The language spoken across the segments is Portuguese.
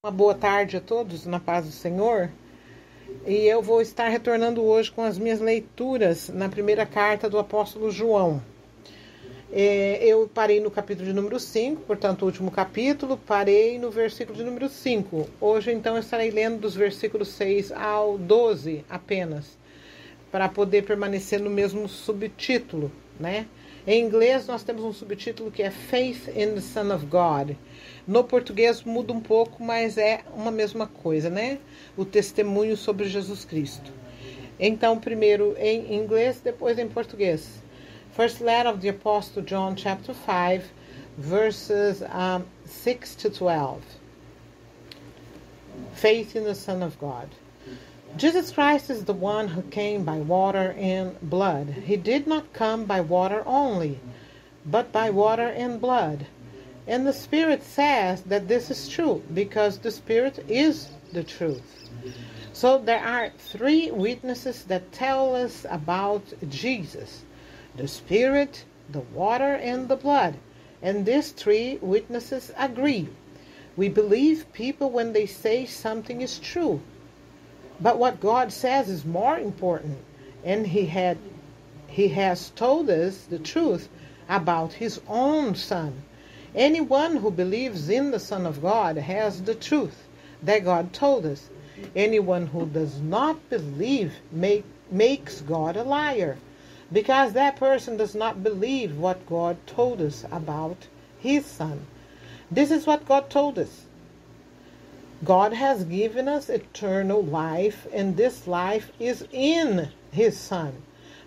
Uma boa tarde a todos, na paz do Senhor. E eu vou estar retornando hoje com as minhas leituras na primeira carta do apóstolo João. Eu parei no capítulo de número 5, portanto o último capítulo, parei no versículo de número 5. Hoje então eu estarei lendo dos versículos 6 ao 12 apenas, para poder permanecer no mesmo subtítulo, né? Em inglês nós temos um subtítulo que é Faith in the Son of God. No português muda um pouco, mas é uma mesma coisa, né? O testemunho sobre Jesus Cristo. Então, primeiro em inglês, depois em português. First letter of the Apostle John, chapter 5, verses 6 to 12. Faith in the Son of God. Jesus Christ is the one who came by water and blood. He did not come by water only, but by water and blood. And the Spirit says that this is true, because the Spirit is the truth. So there are three witnesses that tell us about Jesus: the Spirit, the water, and the blood. And these three witnesses agree. We believe people when they say something is true. But what God says is more important, and He has told us the truth about His own Son. Anyone who believes in the Son of God has the truth that God told us. Anyone who does not believe makes God a liar, because that person does not believe what God told us about His Son. This is what God told us. God has given us eternal life, and this life is in His Son.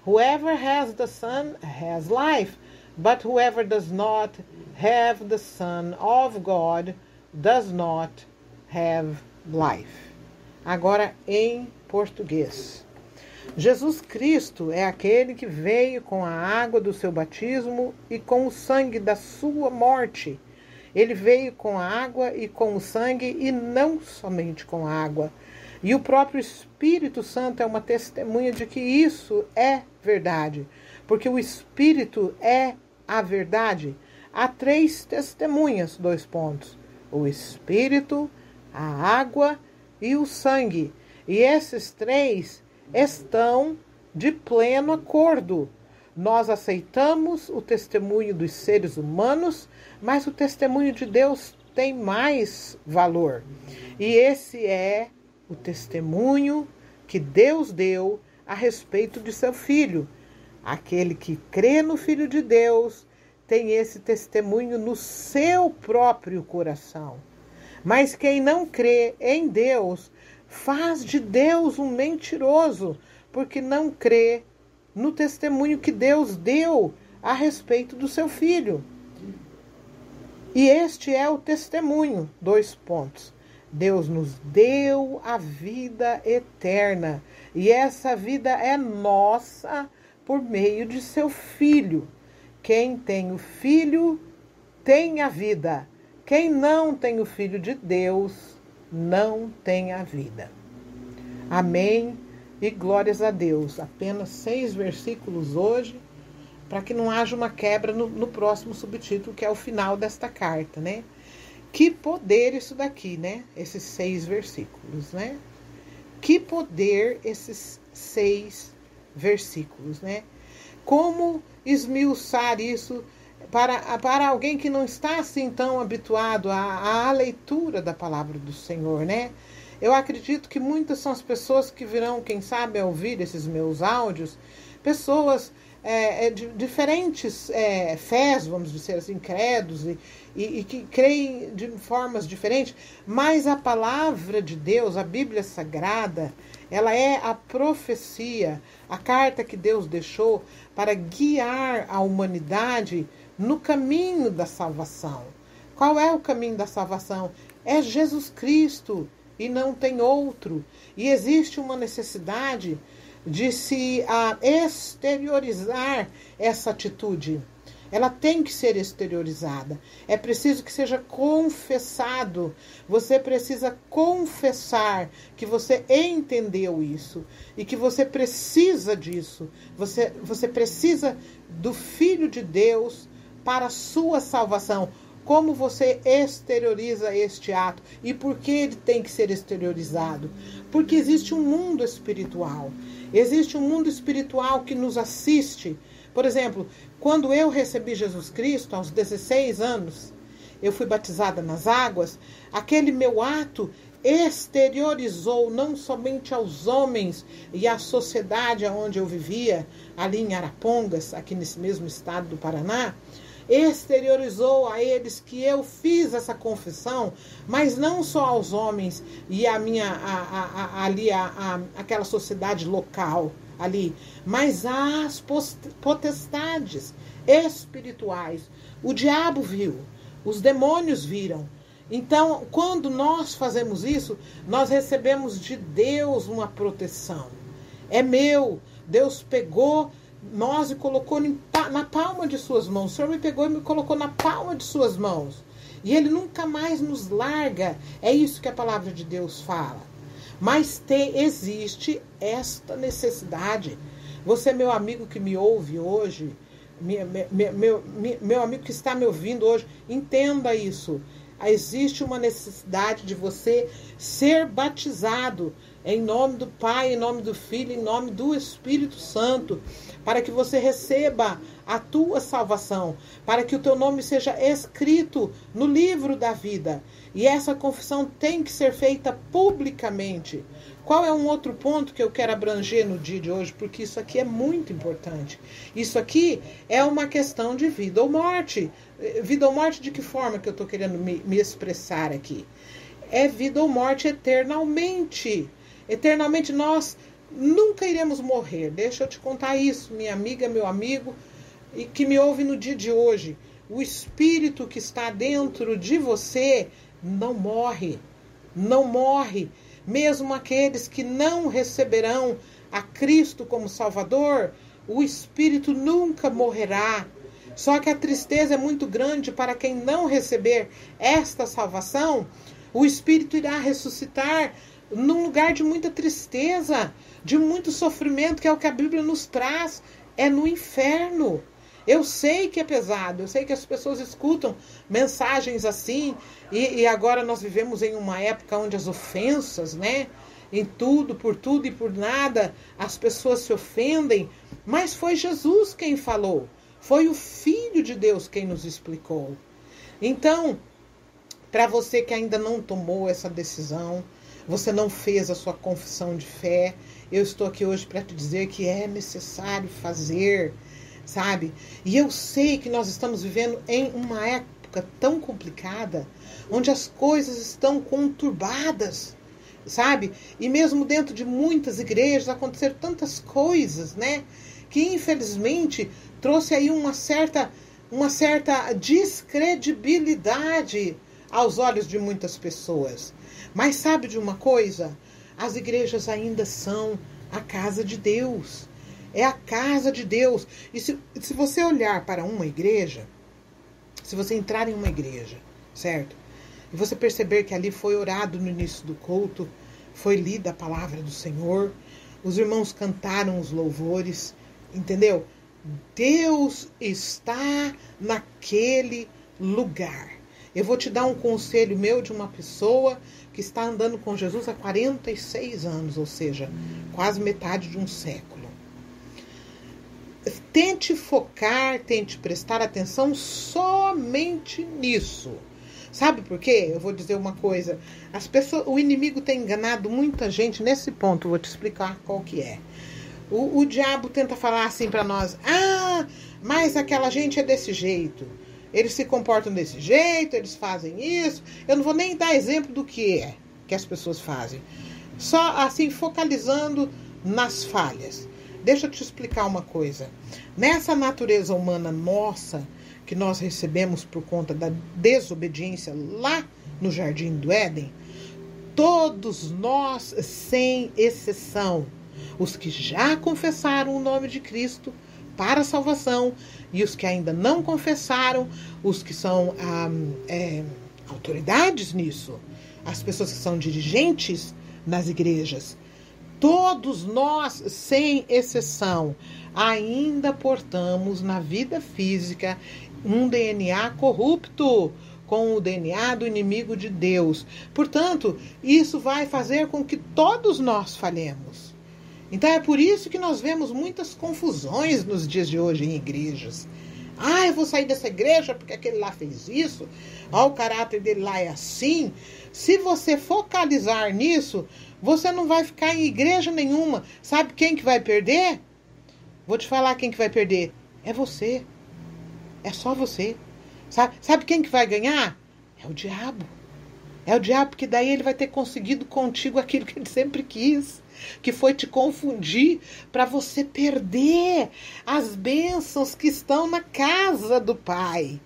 Whoever has the Son has life, but whoever does not have the Son of God does not have life. Agora em português. Jesus Cristo é aquele que veio com a água do seu batismo e com o sangue da sua morte. Ele veio com a água e com o sangue, e não somente com a água. E o próprio Espírito Santo é uma testemunha de que isso é verdade, porque o Espírito é a verdade. Há três testemunhas, : o Espírito, a água e o sangue. E esses três estão de pleno acordo. Nós aceitamos o testemunho dos seres humanos, mas o testemunho de Deus tem mais valor. E esse é o testemunho que Deus deu a respeito de seu Filho. Aquele que crê no Filho de Deus tem esse testemunho no seu próprio coração. Mas quem não crê em Deus faz de Deus um mentiroso, porque não crê no testemunho que Deus deu a respeito do seu Filho. E este é o testemunho, : Deus nos deu a vida eterna, e essa vida é nossa por meio de seu Filho. Quem tem o Filho tem a vida. Quem não tem o Filho de Deus não tem a vida. Amém e glórias a Deus. Apenas 6 versículos hoje, para que não haja uma quebra no próximo subtítulo, que é o final desta carta, né? Que poder isso daqui, né? Esses 6 versículos, né? Que poder esses 6 versículos, né? Como esmiuçar isso para alguém que não está assim tão habituado à leitura da palavra do Senhor, né? Eu acredito que muitas são as pessoas que virão, quem sabe, a ouvir esses meus áudios, pessoas de diferentes fés, vamos dizer assim, credos, e que creem de formas diferentes, mas a palavra de Deus, a Bíblia Sagrada, ela é a profecia, a carta que Deus deixou para guiar a humanidade no caminho da salvação. Qual é o caminho da salvação? É Jesus Cristo, e não tem outro. E existe uma necessidade de se exteriorizar essa atitude. Ela tem que ser exteriorizada. É preciso que seja confessado. Você precisa confessar que você entendeu isso e que você precisa disso. Você precisa do Filho de Deus para a sua salvação. Como você exterioriza este ato? E por que ele tem que ser exteriorizado? Porque existe um mundo espiritual. Existe um mundo espiritual que nos assiste. Por exemplo, quando eu recebi Jesus Cristo, aos 16 anos, eu fui batizada nas águas, aquele meu ato exteriorizou não somente aos homens e à sociedade onde eu vivia, ali em Arapongas, aqui nesse mesmo estado do Paraná, exteriorizou a eles que eu fiz essa confissão, mas não só aos homens e aquela sociedade local ali, mas às potestades espirituais. O diabo viu, os demônios viram. Então, quando nós fazemos isso, nós recebemos de Deus uma proteção. É meu. Deus pegou nós e colocou na palma de suas mãos. O Senhor me pegou e me colocou na palma de suas mãos. E Ele nunca mais nos larga. É isso que a palavra de Deus fala. Mas existe esta necessidade. Você, meu amigo que me ouve hoje, meu amigo que está me ouvindo hoje, entenda isso. Existe uma necessidade de você ser batizado em nome do Pai, em nome do Filho, em nome do Espírito Santo, para que você receba a tua salvação, para que o teu nome seja escrito no livro da vida. E essa confissão tem que ser feita publicamente. Qual é um outro ponto que eu quero abranger no dia de hoje? Porque isso aqui é muito importante. Isso aqui é uma questão de vida ou morte. Vida ou morte de que forma que eu estou querendo me expressar aqui? É vida ou morte eternamente. Eternamente nós nunca iremos morrer. Deixa eu te contar isso, minha amiga, meu amigo, e que me ouve no dia de hoje. O Espírito que está dentro de você não morre. Não morre. Mesmo aqueles que não receberão a Cristo como Salvador, o Espírito nunca morrerá. Só que a tristeza é muito grande para quem não receber esta salvação. O Espírito irá ressuscitar num lugar de muita tristeza, de muito sofrimento, que é o que a Bíblia nos traz, é no inferno. Eu sei que é pesado, eu sei que as pessoas escutam mensagens assim, e agora nós vivemos em uma época onde as ofensas, né? Em tudo e por nada, as pessoas se ofendem, mas foi Jesus quem falou, foi o Filho de Deus quem nos explicou. Então, para você que ainda não tomou essa decisão, você não fez a sua confissão de fé, eu estou aqui hoje para te dizer que é necessário fazer, sabe? E eu sei que nós estamos vivendo em uma época tão complicada, onde as coisas estão conturbadas, sabe? E mesmo dentro de muitas igrejas aconteceram tantas coisas, né? Que infelizmente trouxe aí uma certa descredibilidade aos olhos de muitas pessoas. Mas sabe de uma coisa? As igrejas ainda são a casa de Deus. É a casa de Deus. E se você olhar para uma igreja, se você entrar em uma igreja, certo? E você perceber que ali foi orado no início do culto, foi lida a palavra do Senhor, os irmãos cantaram os louvores, entendeu? Deus está naquele lugar. Eu vou te dar um conselho meu de uma pessoa que está andando com Jesus há 46 anos, ou seja, quase metade de um século. Tente focar, tente prestar atenção somente nisso. Sabe por quê? Eu vou dizer uma coisa. O inimigo tem enganado muita gente nesse ponto. Vou te explicar qual que é. O diabo tenta falar assim para nós. Ah, mas aquela gente é desse jeito. Eles se comportam desse jeito, eles fazem isso. Eu não vou nem dar exemplo do que é que as pessoas fazem. Só assim, focalizando nas falhas. Deixa eu te explicar uma coisa. Nessa natureza humana nossa, que nós recebemos por conta da desobediência lá no Jardim do Éden, todos nós, sem exceção, os que já confessaram o nome de Cristo para a salvação e os que ainda não confessaram, os que são autoridades nisso, as pessoas que são dirigentes nas igrejas, todos nós, sem exceção, ainda portamos na vida física um DNA corrupto, com o DNA do inimigo de Deus. Portanto, isso vai fazer com que todos nós falhemos. Então é por isso que nós vemos muitas confusões nos dias de hoje em igrejas. Ah, eu vou sair dessa igreja porque aquele lá fez isso. Ah, o caráter dele lá é assim. Se você focalizar nisso, você não vai ficar em igreja nenhuma. Sabe quem que vai perder? Vou te falar quem que vai perder. É você. É só você. Sabe quem que vai ganhar? É o diabo. É o diabo, porque daí ele vai ter conseguido contigo aquilo que ele sempre quis, que foi te confundir para você perder as bênçãos que estão na casa do Pai.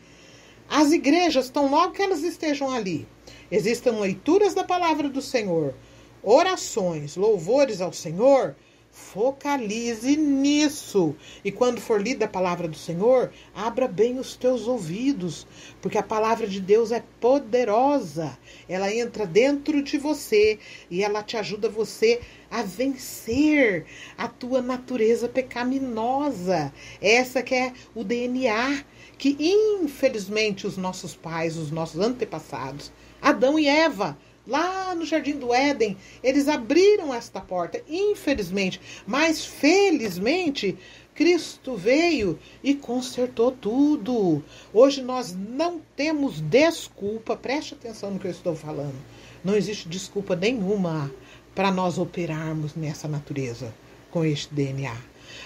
As igrejas, tão logo que elas estejam ali, existam leituras da palavra do Senhor, orações, louvores ao Senhor, focalize nisso. E quando for lida a palavra do Senhor, abra bem os teus ouvidos, porque a palavra de Deus é poderosa. Ela entra dentro de você e ela te ajuda você a vencer a tua natureza pecaminosa. Essa que é o DNA que, infelizmente, os nossos pais, os nossos antepassados, Adão e Eva, lá no Jardim do Éden, eles abriram esta porta, infelizmente. Mas, felizmente, Cristo veio e consertou tudo. Hoje nós não temos desculpa, preste atenção no que eu estou falando. Não existe desculpa nenhuma para nós operarmos nessa natureza com este DNA.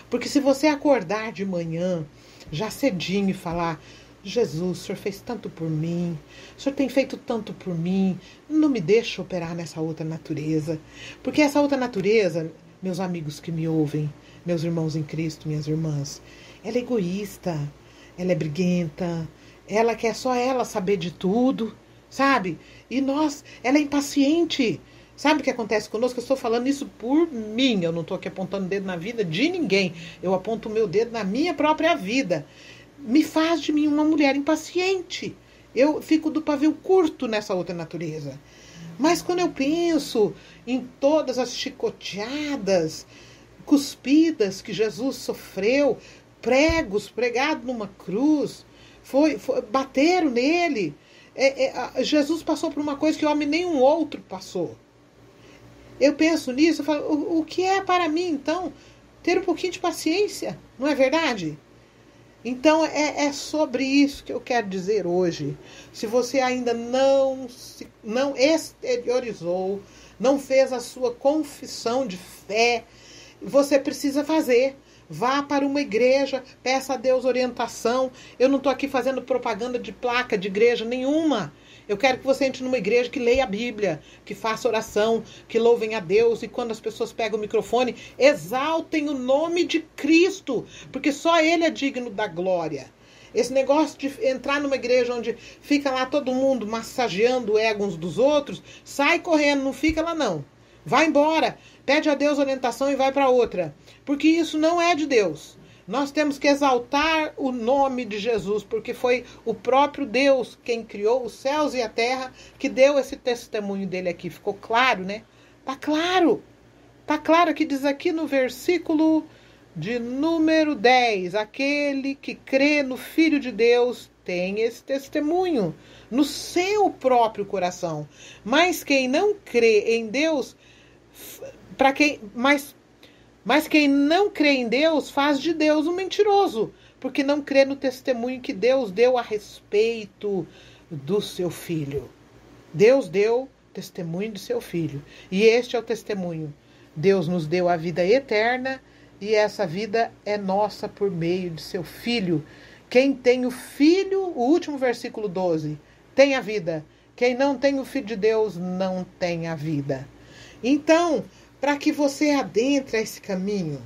Porque se você acordar de manhã, já cedinho, e falar: Jesus, o Senhor fez tanto por mim, o Senhor tem feito tanto por mim, não me deixa operar nessa outra natureza. Porque essa outra natureza, meus amigos que me ouvem, meus irmãos em Cristo, minhas irmãs, ela é egoísta, ela é briguenta, ela quer só ela saber de tudo, sabe? E ela é impaciente. Sabe o que acontece conosco? Eu estou falando isso por mim, eu não estou aqui apontando o dedo na vida de ninguém, eu aponto o meu dedo na minha própria vida. Me faz de mim uma mulher impaciente. Eu fico do pavio curto nessa outra natureza. Mas quando eu penso em todas as chicoteadas, cuspidas que Jesus sofreu, pregos pregados numa cruz, bateram nele. Jesus passou por uma coisa que homem nenhum outro passou. Eu penso nisso, eu falo, o que é para mim, então, ter um pouquinho de paciência, não é verdade? Então, é sobre isso que eu quero dizer hoje. Se você ainda não exteriorizou, não fez a sua confissão de fé, você precisa fazer. Vá para uma igreja, peça a Deus orientação. Eu não estou aqui fazendo propaganda de placa de igreja nenhuma. Eu quero que você entre numa igreja que leia a Bíblia, que faça oração, que louvem a Deus. E quando as pessoas pegam o microfone, exaltem o nome de Cristo, porque só Ele é digno da glória. Esse negócio de entrar numa igreja onde fica lá todo mundo massageando o ego uns dos outros, sai correndo, não fica lá não. Vai embora, pede a Deus orientação e vai para outra. Porque isso não é de Deus. Nós temos que exaltar o nome de Jesus, porque foi o próprio Deus quem criou os céus e a terra, que deu esse testemunho dele aqui. Ficou claro, né? Tá claro. Tá claro que diz aqui no versículo de número 10. Aquele que crê no Filho de Deus tem esse testemunho no seu próprio coração. Mas quem não crê em Deus, mas quem não crê em Deus faz de Deus um mentiroso, porque não crê no testemunho que Deus deu a respeito do seu Filho. Deus deu testemunho do seu Filho. E este é o testemunho. Deus nos deu a vida eterna e essa vida é nossa por meio de seu Filho. Quem tem o Filho, o último versículo 12, tem a vida. Quem não tem o Filho de Deus não tem a vida. Então, para que você adentre esse caminho,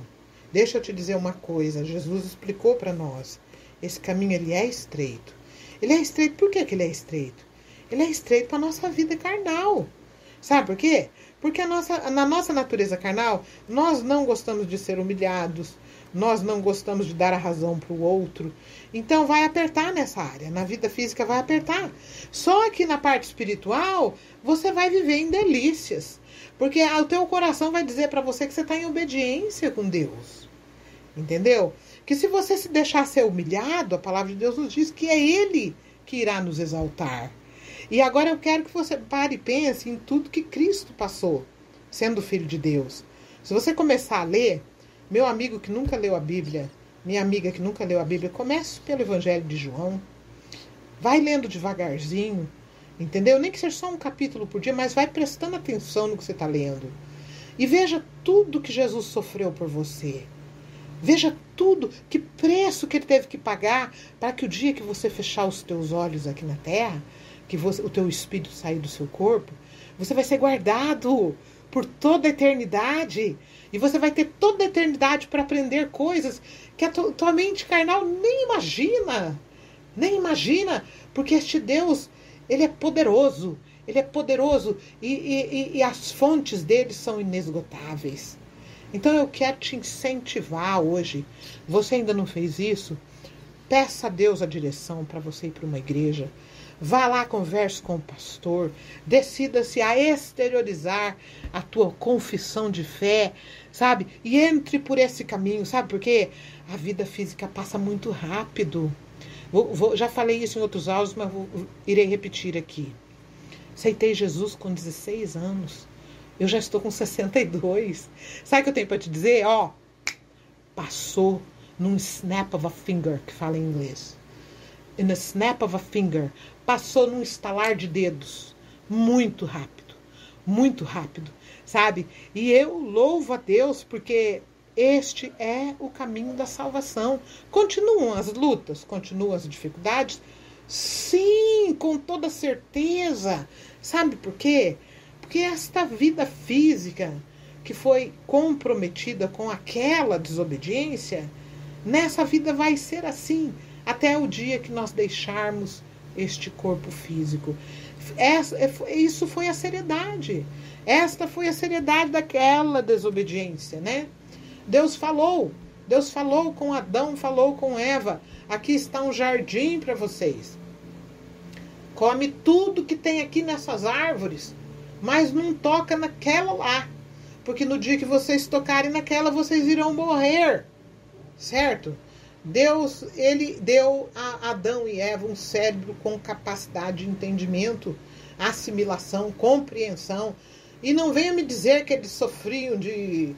deixa eu te dizer uma coisa, Jesus explicou para nós, esse caminho ele é estreito. Ele é estreito, por que ele é estreito? Ele é estreito para a nossa vida carnal. Sabe por quê? Porque na nossa natureza carnal, nós não gostamos de ser humilhados, nós não gostamos de dar a razão para o outro. Então vai apertar nessa área, na vida física vai apertar. Só que na parte espiritual, você vai viver em delícias. Porque o teu coração vai dizer para você que você está em obediência com Deus. Entendeu? Que se você se deixar ser humilhado, a palavra de Deus nos diz que é Ele que irá nos exaltar. E agora eu quero que você pare e pense em tudo que Cristo passou, sendo filho de Deus. Se você começar a ler, meu amigo que nunca leu a Bíblia, minha amiga que nunca leu a Bíblia, comece pelo Evangelho de João. Vai lendo devagarzinho, entendeu? Nem que seja só um capítulo por dia, mas vai prestando atenção no que você está lendo. E veja tudo que Jesus sofreu por você. Veja tudo, que preço que ele teve que pagar para que o dia que você fechar os teus olhos aqui na terra, o teu espírito sair do seu corpo, você vai ser guardado por toda a eternidade. E você vai ter toda a eternidade para aprender coisas que a tua mente carnal nem imagina. Nem imagina, porque este Deus, ele é poderoso. Ele é poderoso e as fontes dele são inesgotáveis. Então eu quero te incentivar hoje. Você ainda não fez isso? Peça a Deus a direção para você ir para uma igreja. Vá lá, converse com o pastor. Decida-se a exteriorizar a tua confissão de fé, sabe? E entre por esse caminho, sabe? Porque a vida física passa muito rápido. Já falei isso em outros áudios, mas irei repetir aqui. Aceitei Jesus com 16 anos. Eu já estou com 62. Sabe o que eu tenho para te dizer? Passou num snap of a finger, que fala em inglês. In a snap of a finger. Passou num estalar de dedos. Muito rápido, sabe? E eu louvo a Deus porque este é o caminho da salvação. Continuam as lutas, continuam as dificuldades? Sim, com toda certeza. Sabe por quê? Porque esta vida física que foi comprometida com aquela desobediência, nessa vida vai ser assim, até o dia que nós deixarmos este corpo físico. Isso foi a seriedade. Esta foi a seriedade daquela desobediência, né? Deus falou com Adão, falou com Eva. Aqui está um jardim para vocês. Come tudo que tem aqui nessas árvores, mas não toca naquela lá. Porque no dia que vocês tocarem naquela, vocês irão morrer. Certo? Deus, ele deu a Adão e Eva um cérebro com capacidade de entendimento, assimilação, compreensão. E não venha me dizer que eles sofriam de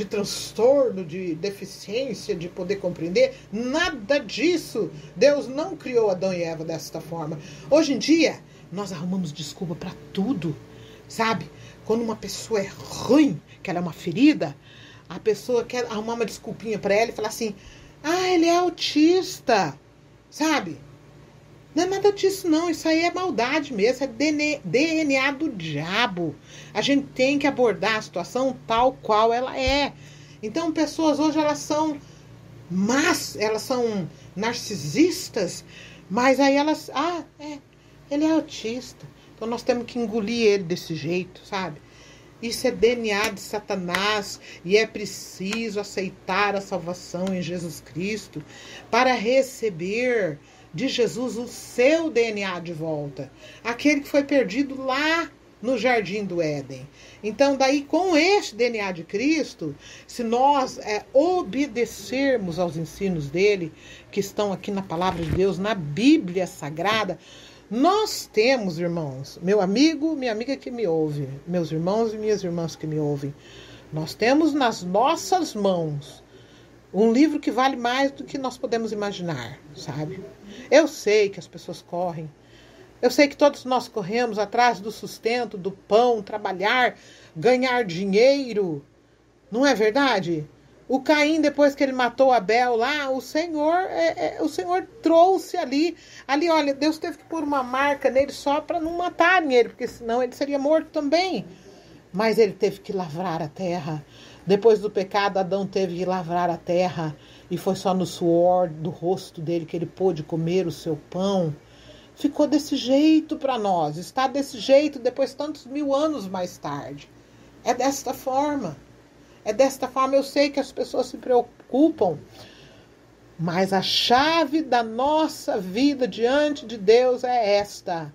transtorno, de deficiência, de poder compreender. Nada disso. Deus não criou Adão e Eva desta forma. Hoje em dia, nós arrumamos desculpa para tudo, sabe? Quando uma pessoa é ruim, que ela é uma ferida, a pessoa quer arrumar uma desculpinha para ela e falar assim: ele é autista, sabe? Não é nada disso não, isso aí é maldade mesmo, é DNA do diabo. A gente tem que abordar a situação tal qual ela é. Então, pessoas hoje, elas são más, elas são narcisistas, mas aí elas, ele é autista, então nós temos que engolir ele desse jeito, sabe? Isso é DNA de Satanás e é preciso aceitar a salvação em Jesus Cristo para receber de Jesus o seu DNA de volta, aquele que foi perdido lá no Jardim do Éden. Então, daí, com este DNA de Cristo, se nós obedecermos aos ensinos dele, que estão aqui na Palavra de Deus, na Bíblia Sagrada, nós temos, irmãos, meu amigo, minha amiga que me ouve, meus irmãos e minhas irmãs que me ouvem, nós temos nas nossas mãos um livro que vale mais do que nós podemos imaginar, sabe? Eu sei que as pessoas correm. Eu sei que todos nós corremos atrás do sustento, do pão, trabalhar, ganhar dinheiro. Não é verdade? O Caim, depois que ele matou Abel lá, o Senhor trouxe ali, olha, Deus teve que pôr uma marca nele só para não matarem ele, porque senão ele seria morto também. Mas ele teve que lavrar a terra. Depois do pecado, Adão teve que lavrar a terra. E foi só no suor do rosto dele que ele pôde comer o seu pão. Ficou desse jeito para nós. Está desse jeito depois tantos 1000 anos mais tarde. É desta forma. É desta forma. Eu sei que as pessoas se preocupam. Mas a chave da nossa vida diante de Deus é esta.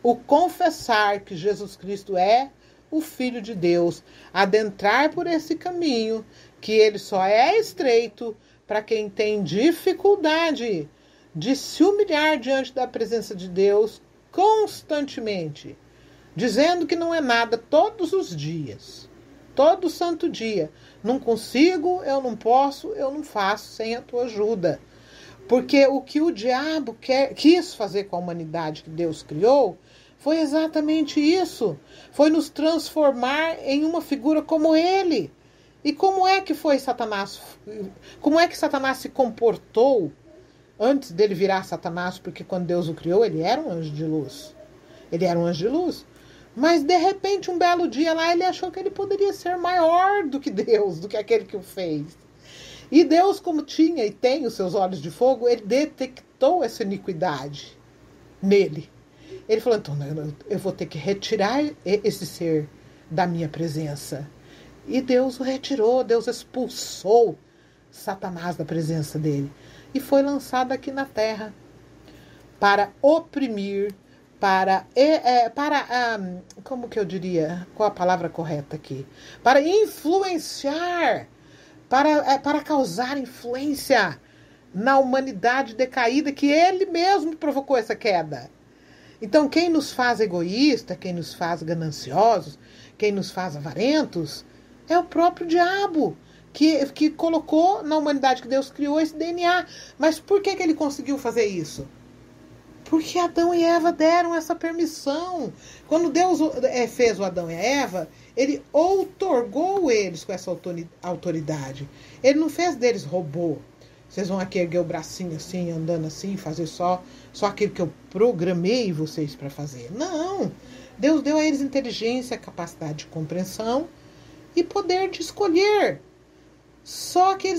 O confessar que Jesus Cristo é o Filho de Deus, adentrar por esse caminho, que ele só é estreito para quem tem dificuldade de se humilhar diante da presença de Deus, constantemente, dizendo que não é nada todos os dias, todo santo dia. Não consigo, eu não posso, eu não faço sem a tua ajuda. Porque o que o diabo quis fazer com a humanidade que Deus criou foi exatamente isso. Foi nos transformar em uma figura como ele. E como é que foi Satanás? Como é que Satanás se comportou antes dele virar Satanás? Porque quando Deus o criou, ele era um anjo de luz. Ele era um anjo de luz. Mas, de repente, um belo dia lá, ele achou que ele poderia ser maior do que Deus, do que aquele que o fez. E Deus, como tinha e tem os seus olhos de fogo, ele detectou essa iniquidade nele. Ele falou, então, eu vou ter que retirar esse ser da minha presença. E Deus o retirou, Deus expulsou Satanás da presença dele. E foi lançado aqui na terra para oprimir, como que eu diria, qual a palavra correta aqui? Para influenciar, para causar influência na humanidade decaída, que ele mesmo provocou essa queda. Então, quem nos faz egoísta, quem nos faz gananciosos, quem nos faz avarentos, é o próprio diabo, que colocou na humanidade que Deus criou esse DNA. Mas por que ele conseguiu fazer isso? Porque Adão e Eva deram essa permissão. Quando Deus fez o Adão e a Eva, ele outorgou eles com essa autoridade. Ele não fez deles robô. Vocês vão aqui erguer o bracinho assim, andando assim, fazer só aquilo que eu programei vocês para fazer. Não. Deus deu a eles inteligência, capacidade de compreensão e poder de escolher. Só que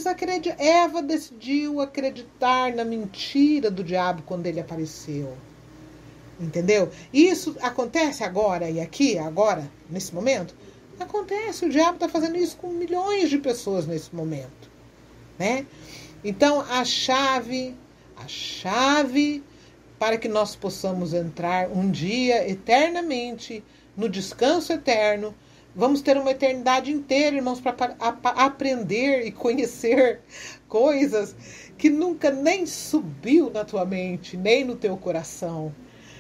Eva decidiu acreditar na mentira do diabo quando ele apareceu. Entendeu? Isso acontece agora e aqui, agora, nesse momento? Acontece, o diabo está fazendo isso com milhões de pessoas nesse momento. Né? Então, a chave para que nós possamos entrar um dia eternamente no descanso eterno. Vamos ter uma eternidade inteira, irmãos, para aprender e conhecer coisas que nunca nem subiu na tua mente, nem no teu coração.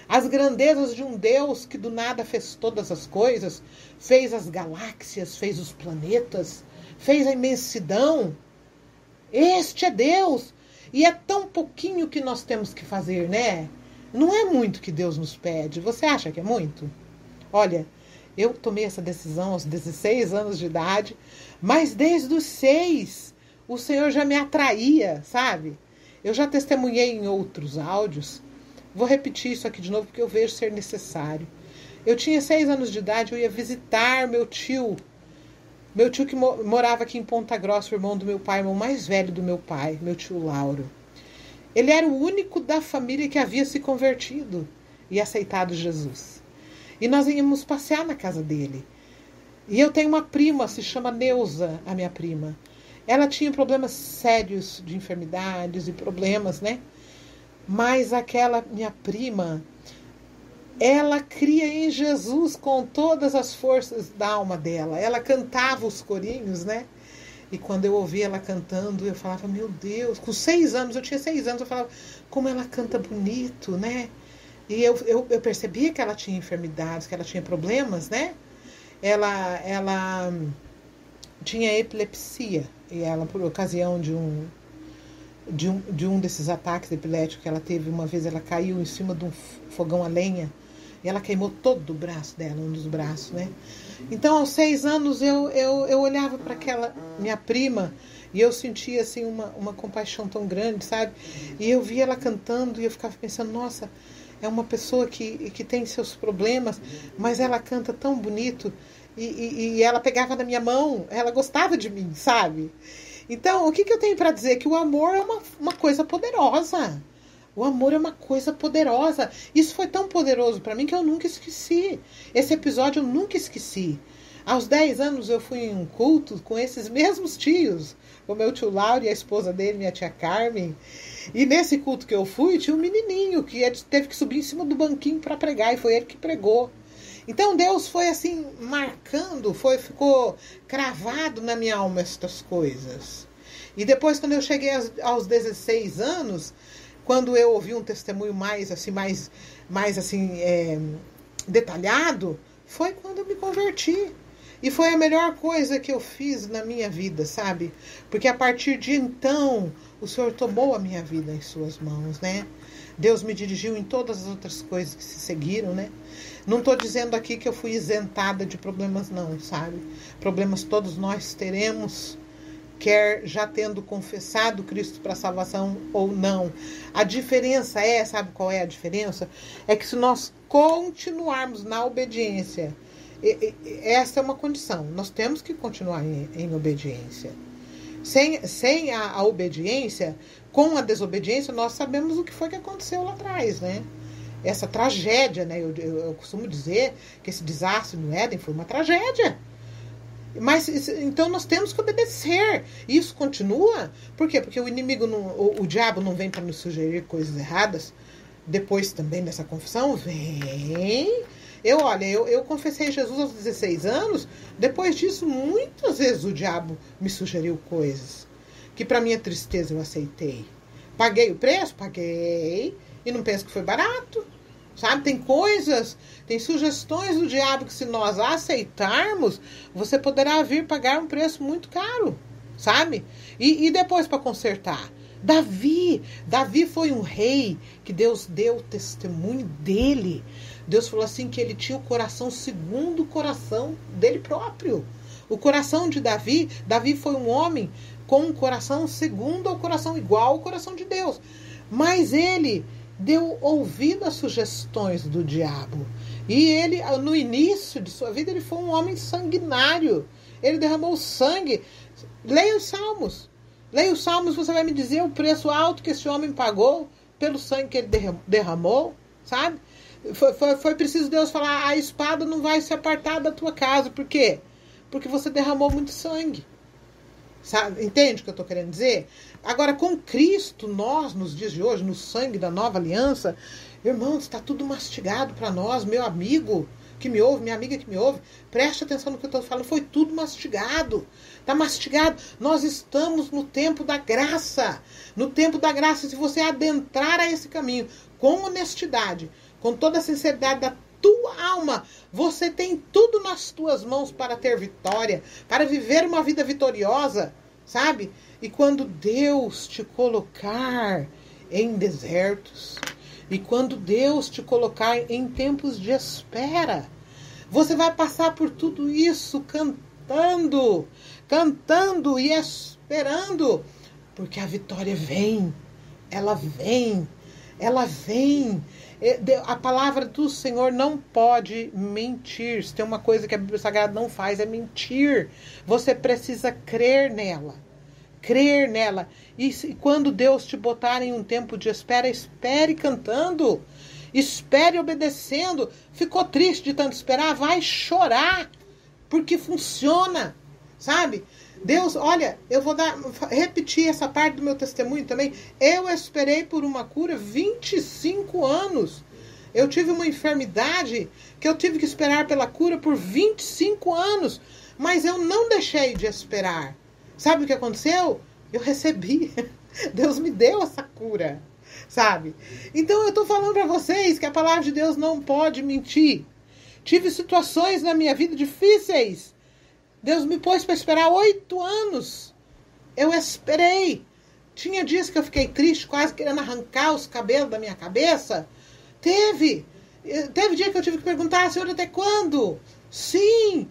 As grandezas de um Deus que do nada fez todas as coisas, fez as galáxias, fez os planetas, fez a imensidão. Este é Deus. E é tão pouquinho que nós temos que fazer, né? Não é muito que Deus nos pede. Você acha que é muito? Olha, eu tomei essa decisão aos 16 anos de idade, mas desde os 6 o Senhor já me atraía, sabe? Eu já testemunhei em outros áudios. Vou repetir isso aqui de novo porque eu vejo ser necessário. Eu tinha 6 anos de idade, eu ia visitar meu tio. Meu tio que morava aqui em Ponta Grossa, o irmão do meu pai, o irmão mais velho do meu pai, meu tio Lauro. Ele era o único da família que havia se convertido e aceitado Jesus. E nós íamos passear na casa dele. E eu tenho uma prima, se chama Neuza, a minha prima. Ela tinha problemas sérios de enfermidades e problemas, né? Mas aquela minha prima, ela cria em Jesus com todas as forças da alma dela. Ela cantava os corinhos, né? E quando eu ouvia ela cantando, eu falava, meu Deus, com 6 anos, eu tinha 6 anos, eu falava, como ela canta bonito, né? E eu percebia que ela tinha enfermidades, que ela tinha problemas, né? Ela tinha epilepsia. E ela, por ocasião de um desses ataques epiléticos que ela teve, uma vez ela caiu em cima de um fogão a lenha. E ela queimou todo o braço dela, um dos braços, né? Então, aos 6 anos, eu olhava para aquela minha prima e eu sentia, assim, uma compaixão tão grande, sabe? E eu via ela cantando e eu ficava pensando, nossa, é uma pessoa que tem seus problemas, mas ela canta tão bonito. E ela pegava na minha mão, ela gostava de mim, sabe? Então, o que eu tenho para dizer? Que o amor é uma coisa poderosa. O amor é uma coisa poderosa. Isso foi tão poderoso para mim que eu nunca esqueci. Esse episódio eu nunca esqueci. Aos 10 anos eu fui em um culto com esses mesmos tios, com meu tio Lauro e a esposa dele, minha tia Carmen. E nesse culto que eu fui, tinha um menininho que teve que subir em cima do banquinho para pregar, e foi ele que pregou. Então Deus foi assim, marcando, ficou cravado na minha alma estas coisas. E depois, quando eu cheguei aos 16 anos, quando eu ouvi um testemunho mais mais assim, detalhado, foi quando eu me converti. E foi a melhor coisa que eu fiz na minha vida, sabe? Porque a partir de então, o Senhor tomou a minha vida em suas mãos, né? Deus me dirigiu em todas as outras coisas que se seguiram, né? Não estou dizendo aqui que eu fui isentada de problemas, não, sabe? Problemas todos nós teremos, quer já tendo confessado Cristo para salvação ou não. A diferença sabe qual é a diferença? É que se nós continuarmos na obediência, essa é uma condição, nós temos que continuar em obediência. Sem a obediência, com a desobediência, nós sabemos o que foi que aconteceu lá atrás, né? Essa tragédia, né? Eu costumo dizer que esse desastre no Éden foi uma tragédia. Mas então nós temos que obedecer. Isso continua. Por quê? Porque o inimigo, o diabo não vem para nos sugerir coisas erradas. Depois também dessa confissão, vem. Eu confessei Jesus aos 16 anos. Depois disso, muitas vezes o diabo me sugeriu coisas que para minha tristeza eu aceitei. Paguei o preço? Paguei. E não penso que foi barato. Sabe, tem coisas, tem sugestões do diabo que se nós aceitarmos, você poderá vir pagar um preço muito caro, sabe? E depois para consertar. Davi foi um rei que Deus deu testemunho dele. Deus falou assim que ele tinha o coração segundo o coração dele próprio. O coração de Davi foi um homem com um coração segundo ao coração, igual ao coração de Deus. Mas ele deu ouvido às sugestões do diabo. E ele, no início de sua vida, ele foi um homem sanguinário. Ele derramou sangue. Leia os Salmos. Leia os Salmos, você vai me dizer o preço alto que esse homem pagou pelo sangue que ele derramou, sabe? Foi preciso Deus falar, a espada não vai se apartar da tua casa. Por quê? Porque você derramou muito sangue. Sabe? Entende o que eu estou querendo dizer? Agora, com Cristo, nós, nos dias de hoje, no sangue da nova aliança, irmãos, está tudo mastigado para nós, meu amigo que me ouve, minha amiga que me ouve, preste atenção no que eu estou falando, foi tudo mastigado. Está mastigado. Nós estamos no tempo da graça. No tempo da graça, se você adentrar a esse caminho com honestidade, com toda a sinceridade da tua alma, você tem tudo nas tuas mãos para ter vitória, para viver uma vida vitoriosa, sabe? E quando Deus te colocar em desertos, e quando Deus te colocar em tempos de espera, você vai passar por tudo isso cantando e esperando, porque a vitória vem, ela vem. A palavra do Senhor não pode mentir. Se tem uma coisa que a Bíblia Sagrada não faz, é mentir. Você precisa crer nela. Crer nela. E quando Deus te botar em um tempo de espera, espere cantando. Espere obedecendo. Ficou triste de tanto esperar? Vai chorar. Porque funciona. Sabe? Deus, olha, eu vou repetir essa parte do meu testemunho também. Eu esperei por uma cura 25 anos. Eu tive uma enfermidade que eu tive que esperar pela cura por 25 anos. Mas eu não deixei de esperar. Sabe o que aconteceu? Eu recebi. Deus me deu essa cura. Sabe? Então eu estou falando para vocês que a palavra de Deus não pode mentir. Tive situações na minha vida difíceis. Deus me pôs para esperar 8 anos. Eu esperei. Tinha dias que eu fiquei triste, quase querendo arrancar os cabelos da minha cabeça. Teve dia que eu tive que perguntar, Senhor, até quando? Sim,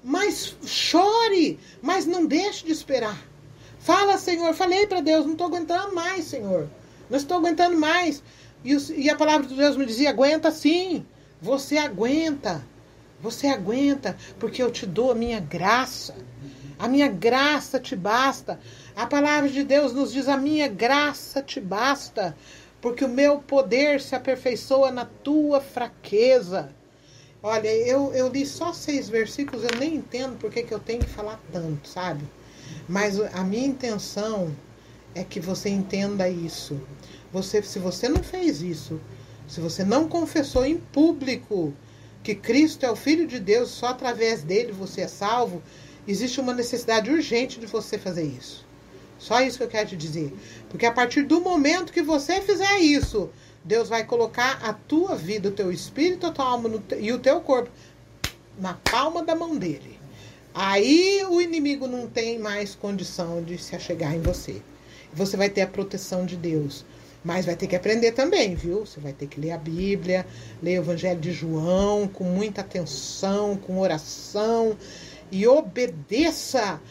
mas chore, mas não deixe de esperar. Fala, Senhor, falei para Deus, não estou aguentando mais, Senhor. Não estou aguentando mais. E a palavra de Deus me dizia, aguenta sim. Você aguenta. Você aguenta, porque eu te dou a minha graça. A minha graça te basta. A palavra de Deus nos diz, a minha graça te basta, porque o meu poder se aperfeiçoa na tua fraqueza. Olha, eu li só 6 versículos, eu nem entendo porque que eu tenho que falar tanto, sabe? Mas a minha intenção é que você entenda isso. Se você não fez isso, se você não confessou em público que Cristo é o Filho de Deus, só através dele você é salvo, existe uma necessidade urgente de você fazer isso. Só isso que eu quero te dizer. Porque a partir do momento que você fizer isso, Deus vai colocar a tua vida, o teu espírito, a tua alma e o teu corpo na palma da mão dele. Aí o inimigo não tem mais condição de se achegar em você. Você vai ter a proteção de Deus. Mas vai ter que aprender também, viu? Você vai ter que ler a Bíblia, ler o Evangelho de João com muita atenção, com oração. E obedeça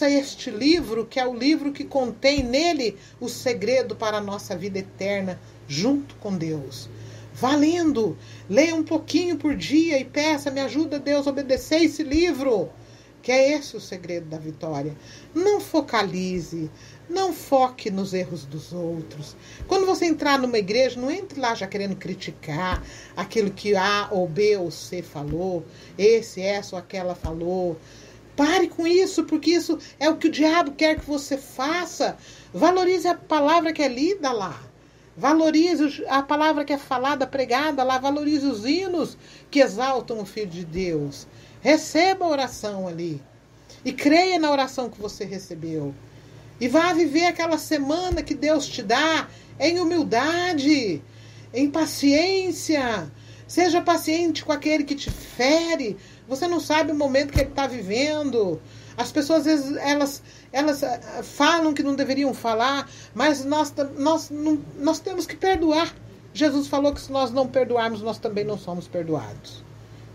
este livro, que é o livro que contém nele o segredo para a nossa vida eterna, junto com Deus. Valendo! Leia um pouquinho por dia e peça, me ajuda Deus a obedecer esse livro. Que é esse o segredo da vitória. Não focalize, não foque nos erros dos outros. Quando você entrar numa igreja, não entre lá já querendo criticar aquilo que A ou B ou C falou, essa ou aquela falou. Pare com isso, porque isso é o que o diabo quer que você faça. Valorize a palavra que é lida lá. Valorize a palavra que é falada, pregada lá. Valorize os hinos que exaltam o Filho de Deus. Receba a oração ali. E creia na oração que você recebeu. E vá viver aquela semana que Deus te dá em humildade, em paciência. Seja paciente com aquele que te fere. Você não sabe o momento que ele está vivendo. As pessoas, às vezes, elas falam que não deveriam falar, mas nós temos que perdoar. Jesus falou que se nós não perdoarmos, nós também não somos perdoados.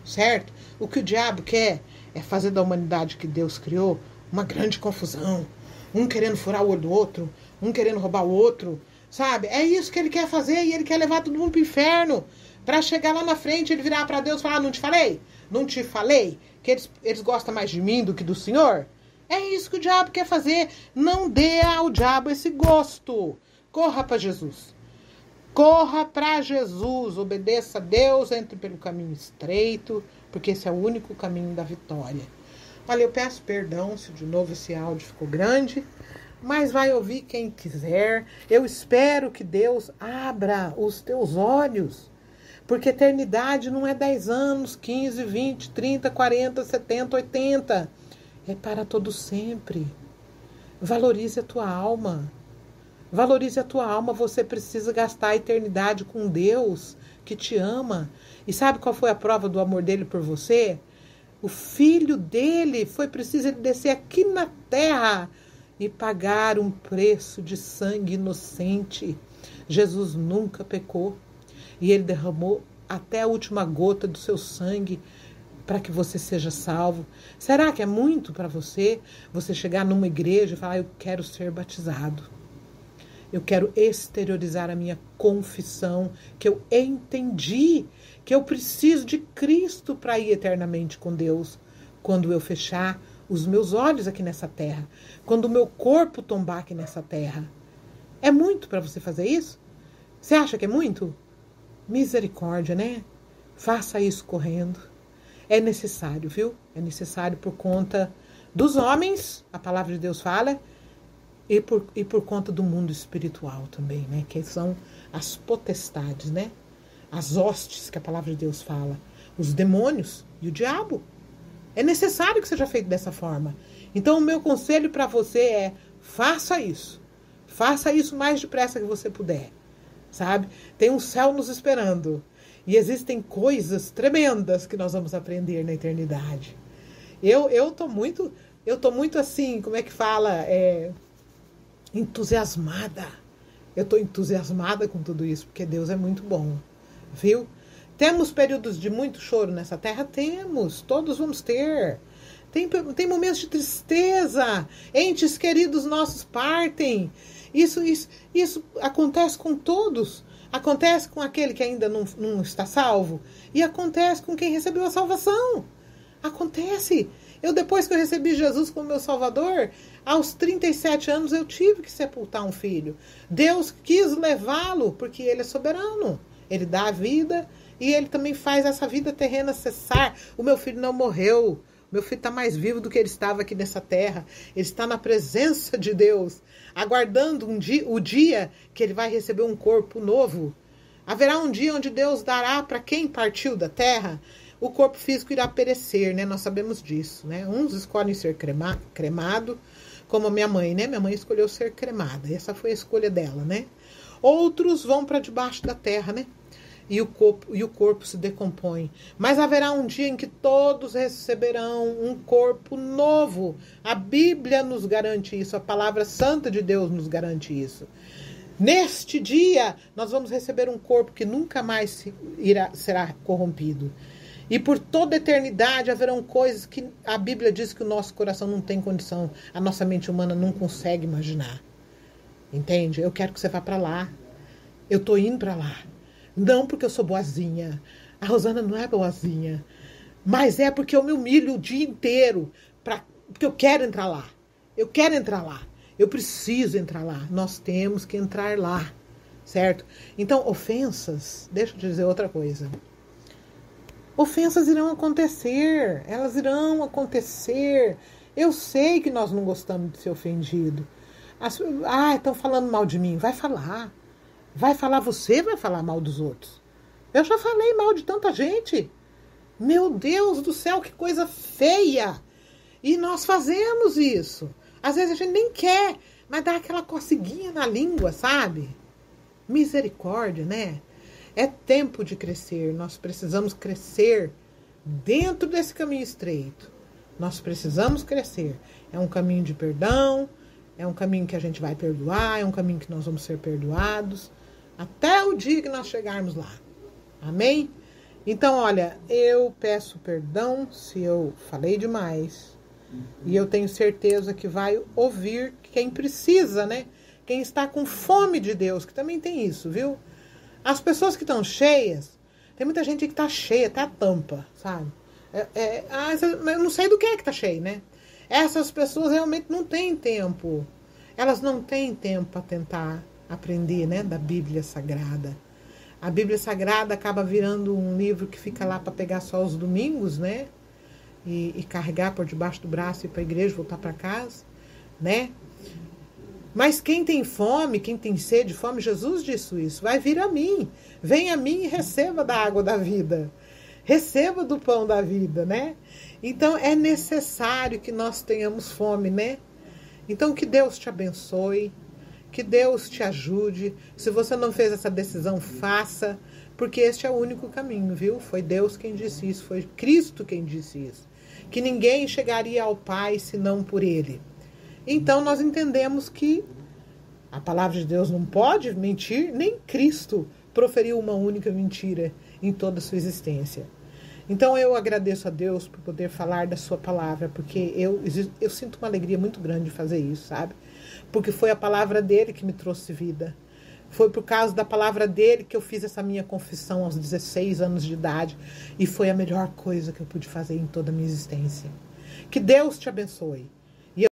Certo? O que o diabo quer é fazer da humanidade que Deus criou uma grande confusão. Um querendo furar o olho do outro, um querendo roubar o outro, sabe? É isso que ele quer fazer e ele quer levar todo mundo para o inferno. Para chegar lá na frente, ele virar para Deus e falar, não te falei? Não te falei que eles gostam mais de mim do que do Senhor? É isso que o diabo quer fazer. Não dê ao diabo esse gosto. Corra para Jesus. Corra para Jesus. Obedeça a Deus, entre pelo caminho estreito, porque esse é o único caminho da vitória. Olha, eu peço perdão se de novo esse áudio ficou grande, mas vai ouvir quem quiser. Eu espero que Deus abra os teus olhos, porque eternidade não é 10 anos, 15, 20, 30, 40, 70, 80. É para todo sempre. Valorize a tua alma. Valorize a tua alma. Você precisa gastar a eternidade com Deus que te ama. E sabe qual foi a prova do amor dele por você? O filho dele foi preciso ele descer aqui na terra e pagar um preço de sangue inocente. Jesus nunca pecou. E ele derramou até a última gota do seu sangue para que você seja salvo. Será que é muito para você chegar numa igreja e falar, eu quero ser batizado. Eu quero exteriorizar a minha confissão, que eu entendi que eu preciso de Cristo para ir eternamente com Deus. Quando eu fechar os meus olhos aqui nessa terra, quando o meu corpo tombar aqui nessa terra. É muito para você fazer isso? Você acha que é muito? Misericórdia, né? Faça isso correndo. É necessário, viu? É necessário por conta dos homens, a palavra de Deus fala, e por conta do mundo espiritual também, né? Que são as potestades, né? As hostes que a palavra de Deus fala. Os demônios e o diabo. É necessário que seja feito dessa forma. Então, o meu conselho para você é, faça isso. Faça isso o mais depressa que você puder. Sabe? Tem um céu nos esperando. E existem coisas tremendas que nós vamos aprender na eternidade. Eu tô muito assim, como é que fala? Entusiasmada. Eu tô entusiasmada com tudo isso, porque Deus é muito bom. Viu? Temos períodos de muito choro nessa terra? Temos. Todos vamos ter. Tem momentos de tristeza. Entes queridos nossos partem. Isso acontece com todos. Acontece com aquele que ainda não está salvo. E acontece com quem recebeu a salvação. Acontece. Depois que eu recebi Jesus como meu Salvador, aos 37 anos eu tive que sepultar um filho. Deus quis levá-lo, porque Ele é soberano. Ele dá a vida e Ele também faz essa vida terrena cessar. O meu filho não morreu. Meu filho está mais vivo do que ele estava aqui nessa terra. Ele está na presença de Deus, aguardando o dia que ele vai receber um corpo novo. Haverá um dia onde Deus dará para quem partiu da terra, o corpo físico irá perecer, né? Nós sabemos disso, né? Uns escolhem ser cremado, como a minha mãe, né? Minha mãe escolheu ser cremada. Essa foi a escolha dela, né? Outros vão para debaixo da terra, né? E o corpo se decompõe. Mas haverá um dia em que todos receberão um corpo novo. A Bíblia nos garante isso, a palavra santa de Deus nos garante isso. Neste dia, nós vamos receber um corpo que nunca mais será corrompido. E por toda a eternidade haverão coisas que a Bíblia diz que o nosso coração não tem condição, a nossa mente humana não consegue imaginar. Entende? Eu quero que você vá para lá. Eu estou indo para lá. Não porque eu sou boazinha. A Rosana não é boazinha. Mas é porque eu me humilho o dia inteiro. Porque eu quero entrar lá. Eu quero entrar lá. Eu preciso entrar lá. Nós temos que entrar lá. Certo? Então, ofensas... Deixa eu te dizer outra coisa. Ofensas irão acontecer. Elas irão acontecer. Eu sei que nós não gostamos de ser ofendido. Estão falando mal de mim. Vai falar. Vai falar você, vai falar mal dos outros. Eu já falei mal de tanta gente. Meu Deus do céu, que coisa feia. E nós fazemos isso. Às vezes a gente nem quer, mas dá aquela coceguinha na língua, sabe? Misericórdia, né? É tempo de crescer. Nós precisamos crescer dentro desse caminho estreito. Nós precisamos crescer. É um caminho de perdão, é um caminho que a gente vai perdoar, é um caminho que nós vamos ser perdoados. Até o dia que nós chegarmos lá. Amém? Então, olha, eu peço perdão se eu falei demais. E eu tenho certeza que vai ouvir quem precisa, né? Quem está com fome de Deus, que também tem isso, viu? As pessoas que estão cheias, tem muita gente que está cheia, até a tampa, sabe? Eu não sei do que está cheio, né? Essas pessoas realmente não têm tempo. Elas não têm tempo para tentar aprender, né, da Bíblia Sagrada. A Bíblia Sagrada acaba virando um livro que fica lá para pegar só os domingos, né? E carregar por debaixo do braço e ir para a igreja, voltar para casa, né? Mas quem tem fome, quem tem sede, fome, Jesus disse isso, vai vir a mim. Venha a mim e receba da água da vida. Receba do pão da vida, né? Então é necessário que nós tenhamos fome, né? Então que Deus te abençoe. Que Deus te ajude. Se você não fez essa decisão, faça. Porque este é o único caminho, viu? Foi Deus quem disse isso. Foi Cristo quem disse isso. Que ninguém chegaria ao Pai senão por Ele. Então nós entendemos que a palavra de Deus não pode mentir. Nem Cristo proferiu uma única mentira em toda a sua existência. Então eu agradeço a Deus por poder falar da sua palavra. Porque eu sinto uma alegria muito grande de fazer isso, sabe? Porque foi a palavra dele que me trouxe vida. Foi por causa da palavra dele que eu fiz essa minha confissão aos 16 anos de idade. E foi a melhor coisa que eu pude fazer em toda a minha existência. Que Deus te abençoe.